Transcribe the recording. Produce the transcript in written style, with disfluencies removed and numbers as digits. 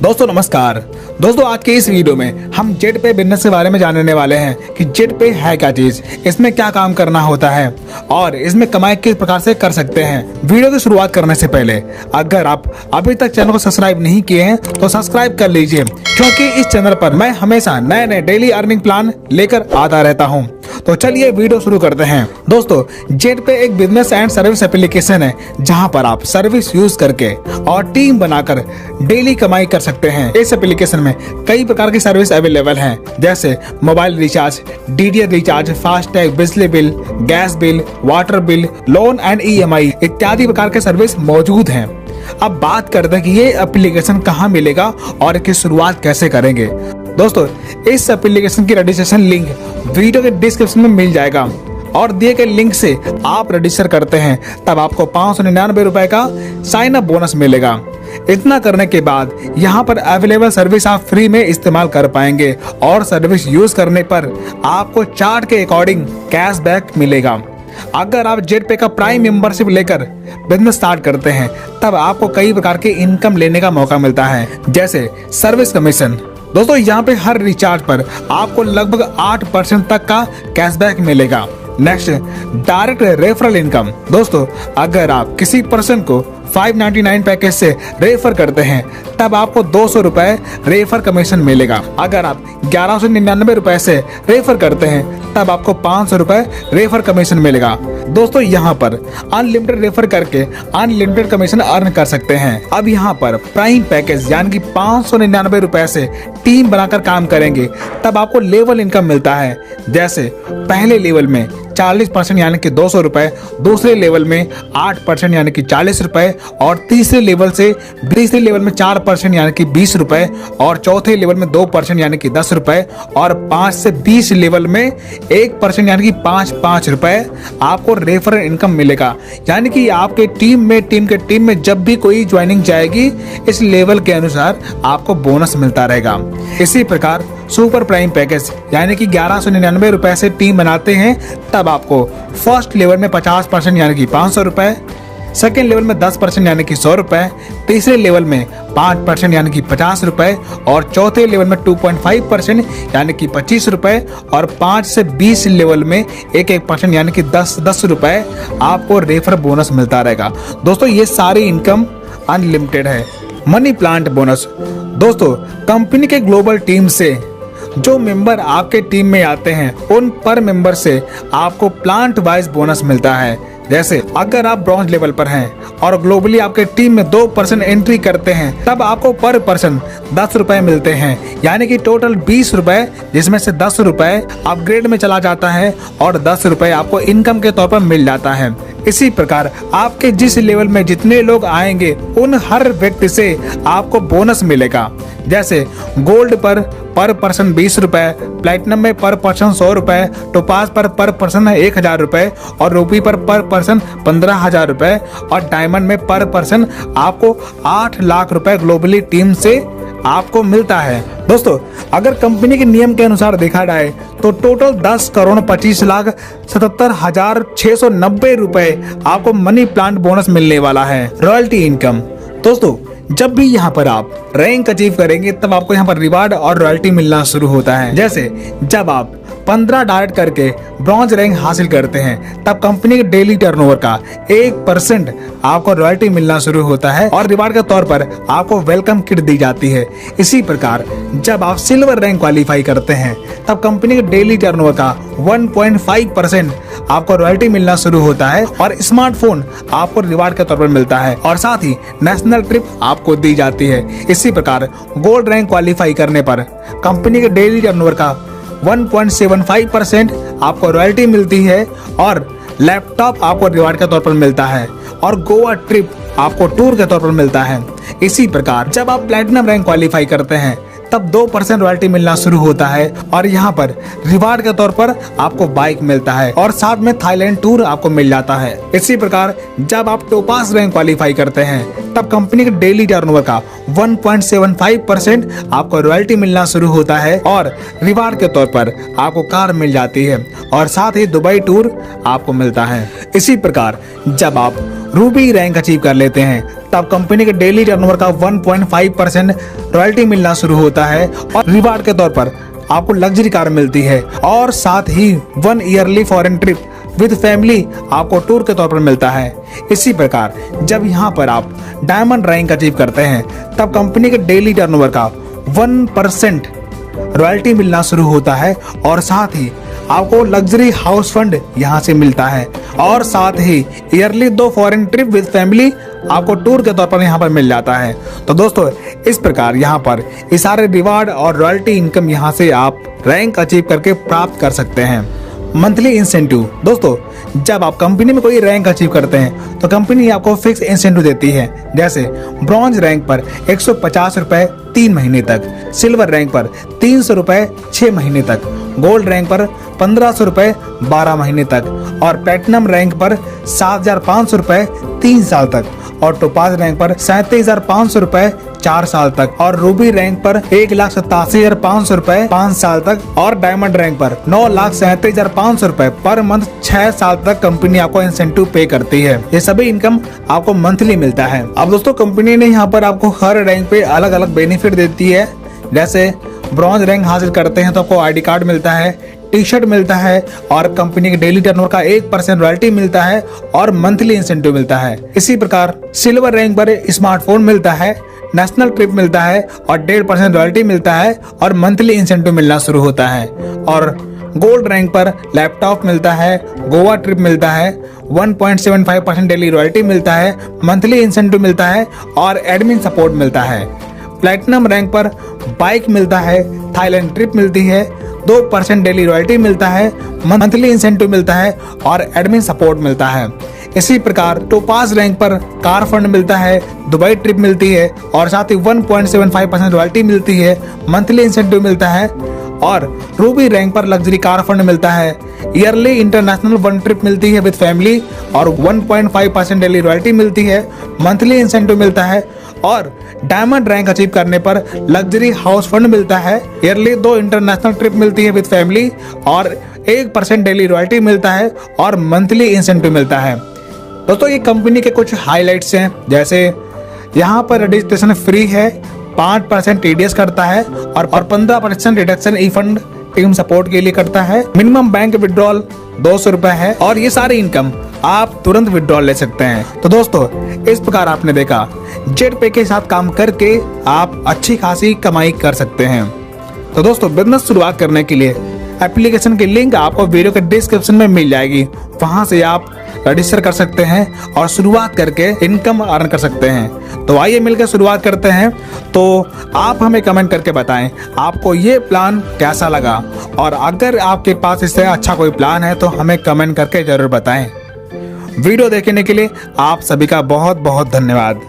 दोस्तों नमस्कार। दोस्तों आज के इस वीडियो में हम जेट पे बिजनेस के बारे में जानने वाले हैं कि जेट पे है क्या चीज, इसमें क्या काम करना होता है और इसमें कमाई किस प्रकार से कर सकते हैं। वीडियो की शुरुआत करने से पहले अगर आप अभी तक चैनल को सब्सक्राइब नहीं किए हैं तो सब्सक्राइब कर लीजिए, क्योंकि इस चैनल पर मैं हमेशा नए नए डेली अर्निंग प्लान लेकर आता रहता हूँ। तो चलिए वीडियो शुरू करते हैं। दोस्तों जेट पे एक बिजनेस एंड सर्विस एप्लीकेशन है जहां पर आप सर्विस यूज करके और टीम बनाकर डेली कमाई कर सकते हैं। इस एप्लीकेशन में कई प्रकार की सर्विस अवेलेबल हैं, जैसे mobile recharge, DTH recharge, FASTag, बिजली bill, gas bill, water bill, loan and EMI इत्यादि प्रकार के सर्विस मौजूद हैं। अब बात करते हैं कि ये एप्लीकेशन कहाँ मिलेगा और इसकी शुरुआत कैसे करेंगे। दोस्तों इस एप्लीकेशन की रजिस्ट्रेशन लिंक वीडियो के डिस्क्रिप्शन में मिल जाएगा और दिए गए लिंक से आप रजिस्टर करते हैं तब आपको 599 रुपए का साइन अप बोनस मिलेगा। इतना करने के बाद यहाँ पर अवेलेबल सर्विस आप फ्री में इस्तेमाल कर पाएंगे और सर्विस यूज करने पर आपको चार्ट के अकॉर्डिंग कैशबैक मिलेगा। अगर आप जेट पे का प्राइम मेंबरशिप लेकर बिजनेस स्टार्ट करते हैं तब आपको कई प्रकार के इनकम लेने का मौका मिलता है, जैसे सर्विस कमीशन। दोस्तों यहाँ पे हर रिचार्ज पर आपको लगभग 8% तक का कैशबैक मिलेगा। Next, direct referral income. दोस्तों अगर आप किसी पर्सन को 599 पैकेज से रेफर करते हैं तब आपको 200 रुपए रेफर कमीशन मिलेगा। अगर आप 1199 रुपए से रेफर करते हैं तब आपको 500 रुपए रेफर कमीशन मिलेगा। दोस्तों यहाँ पर अनलिमिटेड रेफर करके अनलिमिटेड कमीशन अर्न कर सकते हैं। अब यहाँ पर प्राइम पैकेज यानी कि 599 रुपए से टीम बनाकर काम करेंगे तब आपको लेवल इनकम मिलता है, जैसे पहले लेवल में 40% यानी कि 200 रुपए, दूसरे लेवल में 8% यानी कि 40 रुपए और तीसरे लेवल में 4% यानी कि 20 रुपए और चौथे लेवल में 2% यानी कि 10 रुपए और 5 से 20 लेवल में 1% यानी कि 5 रुपए आपको रेफरल इनकम मिलेगा। यानी कि आपके टीम में जब भी कोई ज्वाइनिंग जाएगी इस लेवल के अनुसार आपको बोनस मिलता रहेगा। इसी प्रकार सुपर प्राइम पैकेज यानी कि 1199 रुपए से टीम बनाते हैं तब आपको फर्स्ट लेवल में 50% यानी कि 500 रुपए, सेकेंड लेवल में 10% यानी कि 100 रुपए, तीसरे लेवल में 5% यानी कि 50 रुपए और चौथे लेवल में 2.5% यानी कि 25 रुपए और 5 से 20 लेवल में 1% यानी कि 10 रुपए आपको रेफर बोनस मिलता रहेगा। दोस्तों ये सारी इनकम अनलिमिटेड है। Money plant bonus. दोस्तों कंपनी के ग्लोबल टीम से जो मेंबर आपके टीम में आते हैं उन पर मेंबर से आपको प्लांट वाइज बोनस मिलता है। जैसे अगर आप ब्रॉन्ज लेवल पर हैं और ग्लोबली आपके टीम में 2% एंट्री करते हैं तब आपको पर पर्सन 10 रुपए मिलते हैं, यानी कि टोटल 20 रुपए, जिसमें से 10 रुपए अपग्रेड में चला जाता है और 10 रुपए आपको इनकम के तौर पर मिल जाता है। इसी प्रकार आपके जिस लेवल में जितने लोग आएंगे उन हर व्यक्ति से आपको बोनस मिलेगा। जैसे गोल्ड पर पर्सन 20 रुपए, प्लेटिनम में पर पर्सन 100 रुपए, टोपाज पर पर्सन 1000 रुपए और रूबी पर पर्सन 15,000 रुपए और डायमंड में पर पर्सन आपको 8 लाख रुपए ग्लोबली टीम से आपको मिलता है। दोस्तों अगर कंपनी के नियम के अनुसार देखा जाए तो टोटल 10,25,77,690 रुपए आपको मनी प्लांट बोनस मिलने वाला है। Royalty income. दोस्तों जब भी यहाँ पर आप रैंक अचीव करेंगे तब आपको यहाँ पर रिवार्ड और रॉयल्टी मिलना शुरू होता है। जैसे जब आप 15 डायरेक्ट करके ब्रॉन्ज रैंक हासिल करते हैं तब कंपनी के डेली टर्नओवर का 1% आपको रॉयल्टी मिलना शुरू होता है और रिवार्ड के तौर पर आपको वेलकम किट दी जाती है। इसी प्रकार जब आप सिल्वर रैंक क्वालिफाई करते हैं तब कंपनी के डेली टर्नओवर का 1.5% आपको रॉयल्टी मिलना शुरू होता है और स्मार्टफोन आपको रिवार्ड के तौर पर मिलता है और साथ ही नेशनल ट्रिप आपको दी जाती है। इसी प्रकार गोल्ड रैंक क्वालिफाई करने पर कंपनी के डेली टर्नओवर का 1.75% आपको रॉयल्टी मिलती है और लैपटॉप आपको रिवार्ड के तौर पर मिलता है और गोवा ट्रिप आपको टूर के तौर पर मिलता है। इसी प्रकार जब आप प्लैटिनम रैंक क्वालिफाई करते हैं तब 2% रॉयल्टी मिलना शुरू होता है और यहाँ पर रिवार्ड के तौर पर आपको बाइक मिलता है और साथ में थाईलैंड टूर आपको मिल जाता है। इसी प्रकार जब आप टोपास रैंक क्वालिफाई करते हैं तब कंपनी के डेली टर्नओवर का 1.75% आपको रॉयल्टी मिलना शुरू होता है और रिवार्ड के तौर पर आपको कार मिल जाती है और साथ ही दुबई टूर आपको मिलता है। इसी प्रकार जब आप रूबी रैंक अचीव कर लेते हैं तब कंपनी के डेली टर्नओवर का 1.5% रॉयल्टी मिलना शुरू होता है और रिवार्ड के तौर पर आपको लग्जरी कार मिलती है और साथ ही 1 yearly foreign trip with family आपको टूर के तौर पर मिलता है। इसी प्रकार जब यहाँ पर आप डायमंड रैंक अचीव करते हैं तब कंपनी के डेली टर्नओवर का 1% रॉयल्टी मिलना शुरू होता है और साथ ही आपको लग्जरी हाउस फंड यहाँ से मिलता है और साथ ही yearly 2 foreign trip with family आपको टूर के तौर पर यहाँ पर मिल जाता है। तो दोस्तों इस प्रकार यहाँ पर ये सारे रिवार्ड और रॉयल्टी इनकम यहाँ से आप रैंक अचीव करके प्राप्त कर सकते हैं। मंथली इंसेंटिव, दोस्तों जब आप कंपनी में कोई रैंक अचीव करते हैं तो कंपनी आपको फिक्स इंसेंटिव देती है, जैसे ब्रॉन्ज रैंक पर 150 रुपए 3 महीने तक, सिल्वर रैंक पर 300 रुपए 6 महीने तक, गोल्ड रैंक पर 1500 रुपए 12 महीने तक और प्लेटिनम रैंक पर 7500 रुपए 3 साल तक और टोपाज रैंक पर 37,500 रुपए 4 साल तक और रूबी रैंक पर 1,87,500 रुपए 5 साल तक और डायमंड रैंक पर 9,37,500 रुपए पर मंथ 6 साल तक कंपनी आपको इंसेंटिव पे करती है। ये सभी इनकम आपको मंथली मिलता है। अब दोस्तों कंपनी ने यहाँ पर आपको हर रैंक पे अलग अलग बेनिफिट देती है, जैसे ब्रॉन्ज रैंक हासिल करते हैं तो आपको आईडी कार्ड मिलता है, टी शर्ट मिलता है और कंपनी के डेली टर्नओवर का 1% रॉयल्टी मिलता है और मंथली इंसेंटिव मिलता है। इसी प्रकार सिल्वर रैंक पर स्मार्टफोन मिलता है, नेशनल ट्रिप मिलता है और 1.5% रॉयल्टी मिलता है और मंथली इंसेंटिव मिलना शुरू होता है और गोल्ड रैंक पर लैपटॉप मिलता है, गोवा ट्रिप मिलता है, 1.75% डेली रॉयल्टी मिलता है, मंथली इंसेंटिव मिलता है और एडमिन सपोर्ट मिलता है। प्लैटिनम रैंक पर बाइक मिलता है, थाईलैंड ट्रिप मिलती है, 2% डेली रॉयल्टी मिलता है, मंथली इंसेंटिव मिलता है और एडमिन सपोर्ट मिलता है। इसी प्रकार टोपाज रैंक पर कार फंड मिलता है, दुबई ट्रिप मिलती है और साथ ही 1.75% रॉयल्टी मिलती है, मंथली इंसेंटिव मिलता है और रूबी रैंक पर लग्जरी कार फंड मिलता है, ईयरली इंटरनेशनल 1 ट्रिप मिलती है विद फैमिली और 1.5% डेली रॉयल्टी मिलती है, मंथली इंसेंटिव मिलता है और डायमंड रैंक अचीव करने पर लग्जरी हाउस फंड मिलता है, ईयरली 2 इंटरनेशनल ट्रिप मिलती है विद फैमिली और 1% डेली रॉयल्टी मिलता है और मंथली इंसेंटिव मिलता है। दोस्तों ये कंपनी के कुछ हाइलाइट्स हैं, जैसे यहाँ पर रजिस्ट्रेशन फ्री है, 5% टीडीएस करता है और 15% रिडक्शन ई फंड टीम सपोर्ट के लिए करता है, मिनिमम बैंक विड्रॉल 200 रुपए है और ये सारी इनकम आप तुरंत विड्रॉल ले सकते हैं। तो दोस्तों इस प्रकार आपने देखा जेट पे के साथ काम करके आप अच्छी खासी कमाई कर सकते हैं। तो दोस्तों बिजनेस शुरुआत करने के लिए एप्लीकेशन की लिंक आपको वीडियो के डिस्क्रिप्शन में मिल जाएगी, वहां से आप रजिस्टर कर सकते हैं और शुरुआत करके इनकम अर्न कर सकते हैं। तो आइए मिलकर शुरुआत करते हैं। तो आप हमें कमेंट करके बताएं आपको ये प्लान कैसा लगा और अगर आपके पास इससे अच्छा कोई प्लान है तो हमें कमेंट करके जरूर बताएं। वीडियो देखने के लिए आप सभी का बहुत बहुत धन्यवाद।